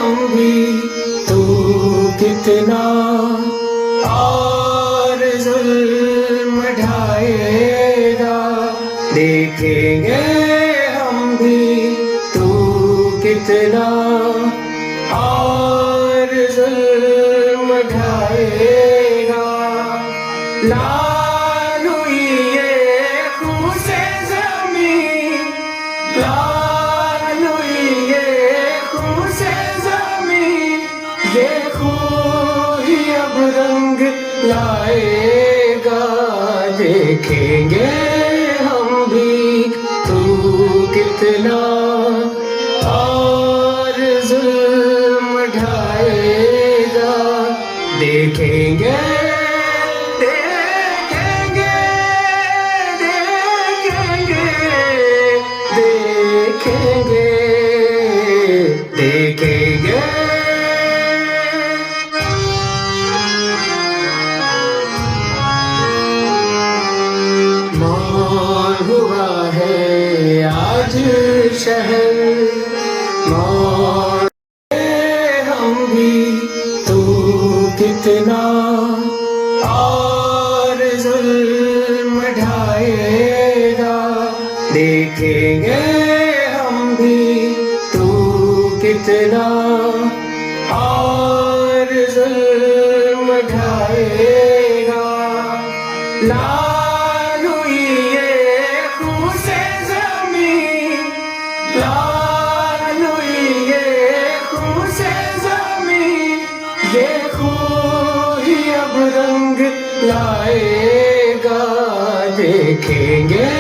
हम भी, तू कितना और जुल्म ढाएगा। देखेंगे हम भी, तू कितना और जुल्म ढाएगा। लाल हुई ये खून से ज़मीं, लाल हुई ये खून से ज़मीं, ये खून ही अब रंग लाएगा। देखेंगे हम भी, तू कितना और जुल्म ढाएगा। देखेंगे देखेंगे देखेंगे देखेंगे देखेंगे। मौन हुआ है आज शहर, मौन हम भी, तू कितना और जुल्म ढाएगा। देखेंगे हम भी, तू कितना और जुल्म ढाएगा। लाल हुई ये खून से ज़मीं, लाल हुई ये खून से ज़मीं, ये खून ही अब रंग लाएगा। देखेंगे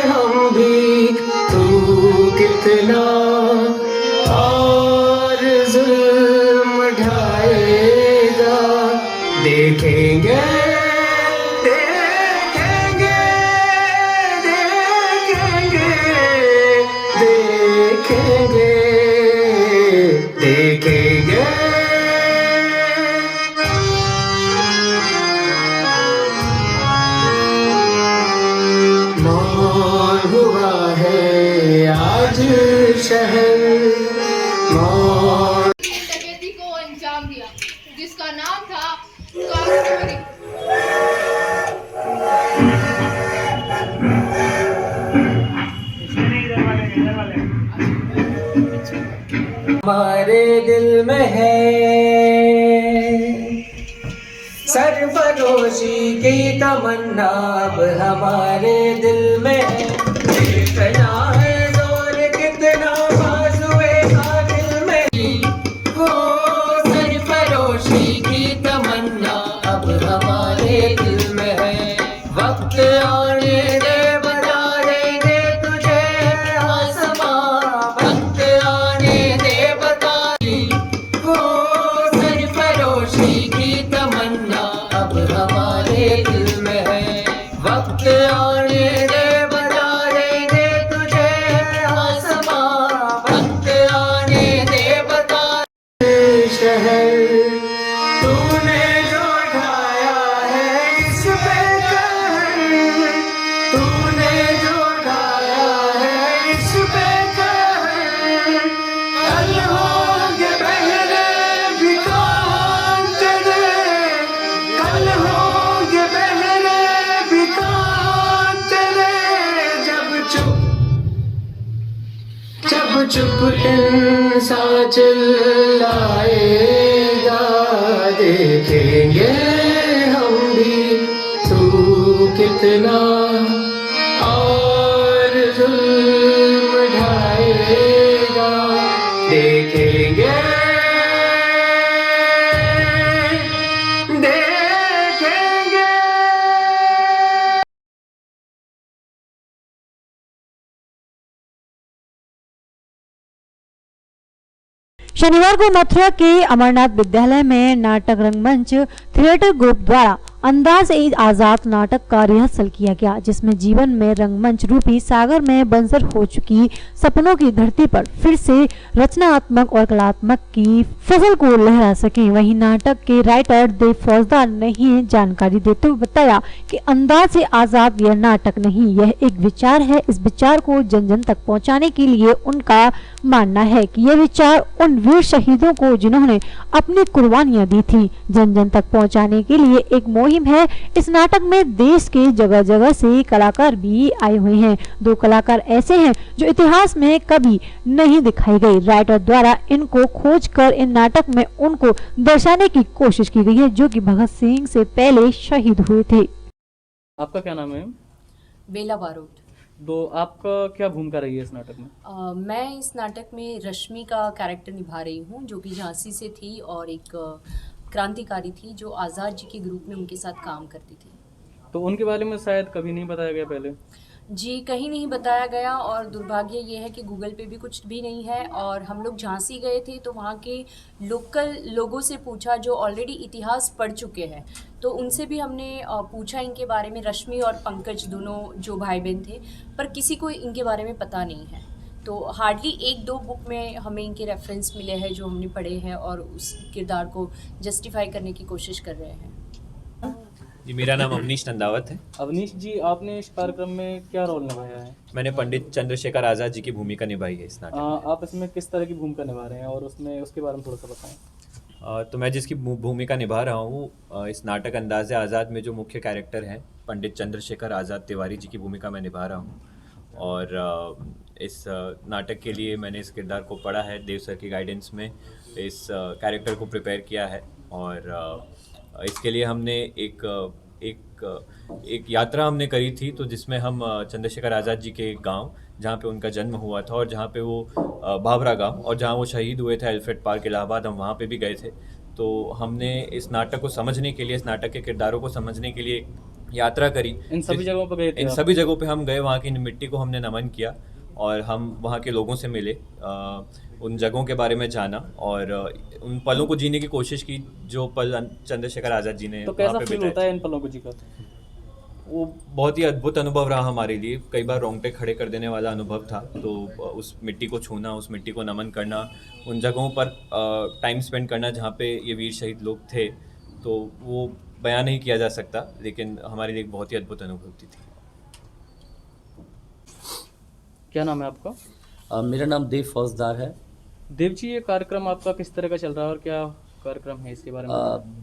हम भी, तू कितना और जुल्म ढाएगा। देखेंगे देखेंगे देखेंगे देखेंगे देखेंगे। मौन हुआ है आज शहर, मौन डकैती को अंजाम दिया जिसका नाम था कार चोरी। हमारे दिल में है सरफरोशी की तमन्ना, अब हमारे दिल में है। कितना है जोर, कितना बाजुए कातिल में, हो सरफरोशी की तमन्ना अब हमारे दिल में है। वक्त आने दे, बता देंगे तुझे आसमां, वक्त आने दे, बता हो सरफरोशी की तमन्ना अब हमारे दिल में है। वक्त आने दे, बता देंगे तुझे आसमां, वक्त आने दे, बता शहर। तूने जो ढाया है इस पे कहर, तूने जो ढाया है इस पे कहर। कल होंगे पहले भी कौन तेरे, कल होंगे पहले भी कौन तेरे। जब चुप इंसान चिल्लाएगा। देखेंगे हम भी, तू कितना और जुल्म ढाएगा। देखेंगे देखेंगे। शनिवार को मथुरा के अमरनाथ विद्यालय में नाटक रंगमंच थिएटर ग्रुप द्वारा अंदाज ए आज़ाद नाटक का रिहर्सल किया गया, जिसमें जीवन में रंगमंच रूपी सागर में बंजर हो चुकी सपनों की धरती पर फिर से रचनात्मक और कलात्मक की फसल को लहरा सके। वहीं नाटक के राइटर देव फौजदार ने ही जानकारी देते हुए बताया कि अंदाज ए आज़ाद यह नाटक नहीं, यह एक विचार है। इस विचार को जन जन तक पहुंचाने के लिए उनका मानना है कि यह विचार उन वीर शहीदों को जिन्होंने अपनी कुर्बानियां दी थी जन जन तक पहुंचाने के लिए एक मुहिम है। इस नाटक में देश के जगह जगह से कलाकार भी आए हुए हैं। 2 कलाकार ऐसे हैं जो इतिहास में कभी नहीं दिखाई गई। राइटर द्वारा इनको खोज कर इन नाटक में उनको दर्शाने की कोशिश की गई है जो कि भगत सिंह से पहले शहीद हुए थे। आपका क्या नाम है? बेला बारोट। तो आपका क्या भूमिका रही है इस नाटक में? मैं इस नाटक में रश्मि का कैरेक्टर निभा रही हूँ, जो कि झांसी से थी और एक क्रांतिकारी थी जो आज़ाद जी के ग्रुप में उनके साथ काम करती थी। तो उनके बारे में शायद कभी नहीं बताया गया पहले? जी, कहीं नहीं बताया गया और दुर्भाग्य ये है कि गूगल पे भी कुछ भी नहीं है। और हम लोग झांसी गए थे तो वहाँ के लोकल लोगों से पूछा जो ऑलरेडी इतिहास पढ़ चुके हैं, तो उनसे भी हमने पूछा इनके बारे में। रश्मि और पंकज दोनों जो भाई बहन थे, पर किसी को इनके बारे में पता नहीं है। तो हार्डली 1-2 बुक में हमें इनके रेफरेंस मिले हैं जो हमने पढ़े हैं और उस किरदार को जस्टिफाई करने की कोशिश कर रहे हैं। जी, मेरा नाम अवनीश नंदावत है। अवनीश जी, आपने इस कार्यक्रम में क्या रोल निभाया है? मैंने पंडित चंद्रशेखर आज़ाद जी की भूमिका निभाई है इस नाटक में। आप इसमें किस तरह की भूमिका निभा रहे हैं और उसके बारे में थोड़ा सा बताएं। तो मैं जिसकी भूमिका निभा रहा हूँ इस नाटक अंदाज़े आज़ाद में जो मुख्य कैरेक्टर हैं पंडित चंद्रशेखर आज़ाद तिवारी जी की भूमिका मैं निभा रहा हूँ। और इस नाटक के लिए मैंने इस किरदार को पढ़ा है, देव सर की गाइडेंस में इस कैरेक्टर को प्रिपेयर किया है। और इसके लिए हमने एक यात्रा हमने करी थी, तो जिसमें हम चंद्रशेखर आज़ाद जी के गांव जहां पे उनका जन्म हुआ था और जहां पे वो भाभरा गांव और जहां वो शहीद हुए थे एल्फ्रेड पार्क इलाहाबाद, हम वहां पे भी गए थे। तो हमने इस नाटक को समझने के लिए, इस नाटक के किरदारों को समझने के लिए यात्रा करी। इन सभी जगहों पर गए थे? इन सभी जगहों पे हम गए, वहाँ की मिट्टी को हमने नमन किया और हम वहाँ के लोगों से मिले, उन जगहों के बारे में जाना और उन पलों को जीने की कोशिश की जो पल चंद्रशेखर आज़ाद जी ने तो कैसा फील होता है इन पलों को जीकर? वो बहुत ही अद्भुत अनुभव रहा हमारे लिए, कई बार रोंगटे खड़े कर देने वाला अनुभव था। तो उस मिट्टी को छूना, उस मिट्टी को नमन करना, उन जगहों पर टाइम स्पेंड करना जहाँ पे ये वीर शहीद लोग थे, तो वो बयान नहीं किया जा सकता, लेकिन हमारे लिए एक बहुत ही अद्भुत अनुभूति थी। क्या नाम है आपका? मेरा नाम देव फौजदार है। देव जी, ये कार्यक्रम आपका किस तरह का चल रहा है और क्या कार्यक्रम है इसके बारे में?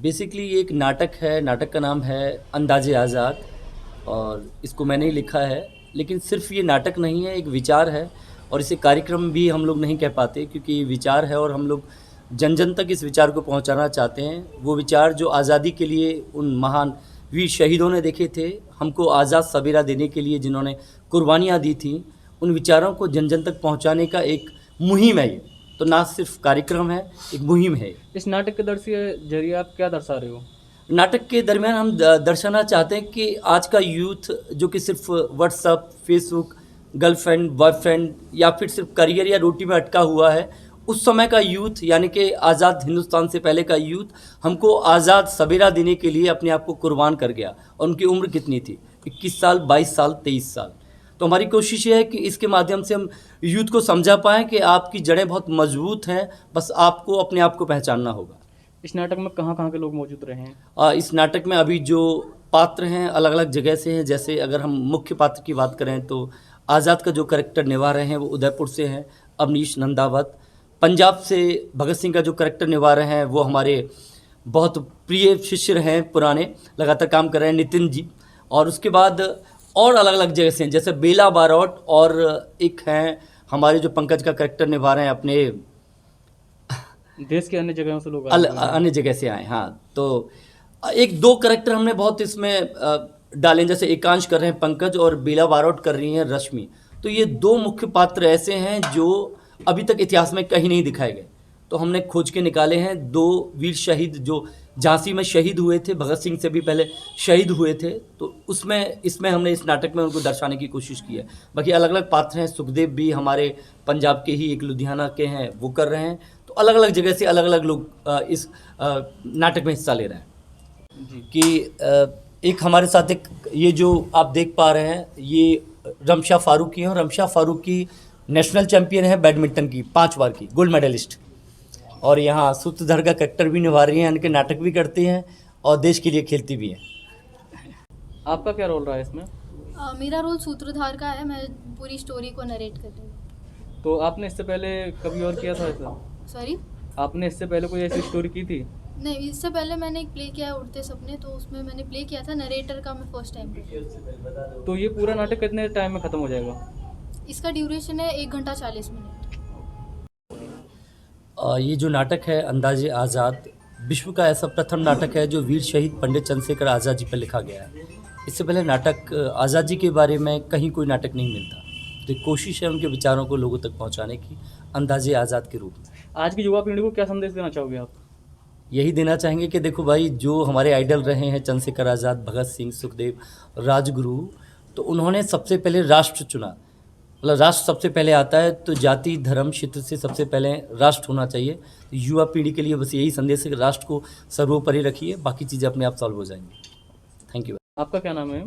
बेसिकली एक नाटक है, नाटक का नाम है अंदाज़े आज़ाद और इसको मैंने ही लिखा है। लेकिन सिर्फ ये नाटक नहीं है, एक विचार है और इसे कार्यक्रम भी हम लोग नहीं कह पाते क्योंकि ये विचार है और हम लोग जन जन तक इस विचार को पहुंचाना चाहते हैं। वो विचार जो आज़ादी के लिए उन महान वीर शहीदों ने देखे थे, हमको आज़ाद सवेरा देने के लिए जिन्होंने कुर्बानियाँ दी थी, उन विचारों को जन जन तक पहुंचाने का एक मुहिम है ये। तो ना सिर्फ कार्यक्रम है, एक मुहिम है। इस नाटक के जरिए आप क्या दर्शा रहे हो? नाटक के दरमियान हम दर्शाना चाहते हैं कि आज का यूथ जो कि सिर्फ व्हाट्सअप, फेसबुक, गर्लफ्रेंड, बॉयफ्रेंड या फिर सिर्फ करियर या रोटी में अटका हुआ है, उस समय का यूथ यानी कि आज़ाद हिंदुस्तान से पहले का यूथ हमको आज़ाद सवेरा देने के लिए अपने आप को कुर्बान कर गया। और उनकी उम्र कितनी थी? 21 साल, 22 साल, 23 साल। तो हमारी कोशिश ये है कि इसके माध्यम से हम यूथ को समझा पाएँ कि आपकी जड़ें बहुत मजबूत हैं, बस आपको अपने आप को पहचानना होगा। इस नाटक में कहाँ कहाँ के लोग मौजूद रहे हैं? इस नाटक में अभी जो पात्र हैं अलग अलग जगह से हैं। जैसे अगर हम मुख्य पात्र की बात करें तो आज़ाद का जो कैरेक्टर निभा रहे हैं वो उदयपुर से हैं, अवनीश नंदावत। पंजाब से भगत सिंह का जो कैरेक्टर निभा रहे हैं वो हमारे बहुत प्रिय शिष्य हैं, पुराने लगातार काम कर रहे हैं, नितिन जी। और उसके बाद और अलग अलग जगह से हैं, जैसे बेला बारोट और एक हैं हमारे जो पंकज का कैरेक्टर निभा रहे हैं, अपने देश के अन्य जगहों से लोग अन्य जगह से आए। हाँ, तो 1-2 कैरेक्टर हमने बहुत इसमें डाले, जैसे एकांश कर रहे हैं पंकज और बेला बारोट कर रही हैं रश्मि। तो ये 2 मुख्य पात्र ऐसे हैं जो अभी तक इतिहास में कहीं नहीं दिखाए गए। तो हमने खोज के निकाले हैं 2 वीर शहीद जो झांसी में शहीद हुए थे, भगत सिंह से भी पहले शहीद हुए थे। तो इसमें हमने इस नाटक में उनको दर्शाने की कोशिश की है। बाकी अलग अलग पात्र हैं, सुखदेव भी हमारे पंजाब के ही एक लुधियाना के हैं, वो कर रहे हैं। तो अलग अलग जगह से अलग अलग लोग इस नाटक में हिस्सा ले रहे हैं। जी। कि एक हमारे साथ एक ये जो आप देख पा रहे हैं ये रमशा फारूकी हैं और रमशा फारूकी नेशनल चैंपियन है बैडमिंटन की 5 बार की गोल्ड मेडलिस्ट, और यहाँ सूत्रधार का कैरेक्टर भी निभा रही हैं, यानी कि नाटक भी करती हैं और देश के लिए खेलती भी हैं। आपका क्या रोल रहा है इसमें? मेरा रोल सूत्रधार का है, मैं पूरी स्टोरी को नरेट कर रही हूँ। तो आपने इससे पहले कभी और किया था ऐसा? सॉरी? आपने इससे पहले कोई ऐसी स्टोरी की थी? नहीं, इससे पहले मैंने एक प्ले किया है उड़ते सपने, तो उसमें मैंने प्ले किया था, नरेटर का मैं फर्स्ट टाइम किया। तो ये पूरा नाटक कितने टाइम में ख़त्म हो जाएगा? इसका ड्यूरेशन है 1 घंटा 40 मिनट। ये जो नाटक है अंदाज़े आज़ाद विश्व का ऐसा प्रथम नाटक है जो वीर शहीद पंडित चंद्रशेखर आज़ाद जी पर लिखा गया है। इससे पहले नाटक आज़ाद जी के बारे में कहीं कोई नाटक नहीं मिलता, तो एक कोशिश है उनके विचारों को लोगों तक पहुंचाने की अंदाज़े आज़ाद के रूप में। आज की युवा पीढ़ी को क्या संदेश देना चाहोगे आप? यही देना चाहेंगे कि देखो भाई, जो हमारे आइडल रहे हैं चंद्रशेखर आज़ाद, भगत सिंह, सुखदेव, राजगुरु, तो उन्होंने सबसे पहले राष्ट्र चुना। मतलब राष्ट्र सबसे पहले आता है, तो जाति धर्म क्षेत्र से सबसे पहले राष्ट्र होना चाहिए। तो युवा पीढ़ी के लिए बस यही संदेश है कि राष्ट्र को सर्वोपरि रखिए, बाकी चीज़ें अपने आप सॉल्व हो जाएंगी। Thank you. आपका क्या नाम है?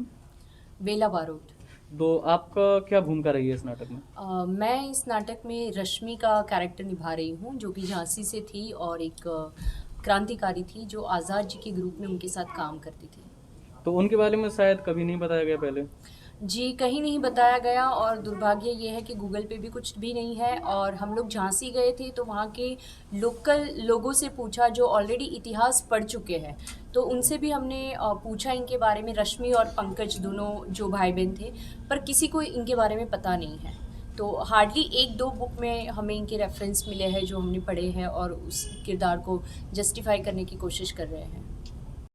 बेला बारोट। तो आपका क्या भूमिका रही है इस नाटक में? मैं इस नाटक में रश्मि का कैरेक्टर निभा रही हूँ, जो कि झांसी से थी और एक क्रांतिकारी थी जो आज़ाद जी के ग्रुप में उनके साथ काम करती थी। तो उनके बारे में शायद कभी नहीं बताया गया पहले? जी, कहीं नहीं बताया गया, और दुर्भाग्य ये है कि गूगल पे भी कुछ भी नहीं है। और हम लोग झांसी गए थे तो वहाँ के लोकल लोगों से पूछा जो ऑलरेडी इतिहास पढ़ चुके हैं, तो उनसे भी हमने पूछा इनके बारे में। रश्मि और पंकज दोनों जो भाई बहन थे, पर किसी को इनके बारे में पता नहीं है। तो हार्डली 1-2 बुक में हमें इनके रेफरेंस मिले हैं जो हमने पढ़े हैं और उस किरदार को जस्टिफाई करने की कोशिश कर रहे हैं।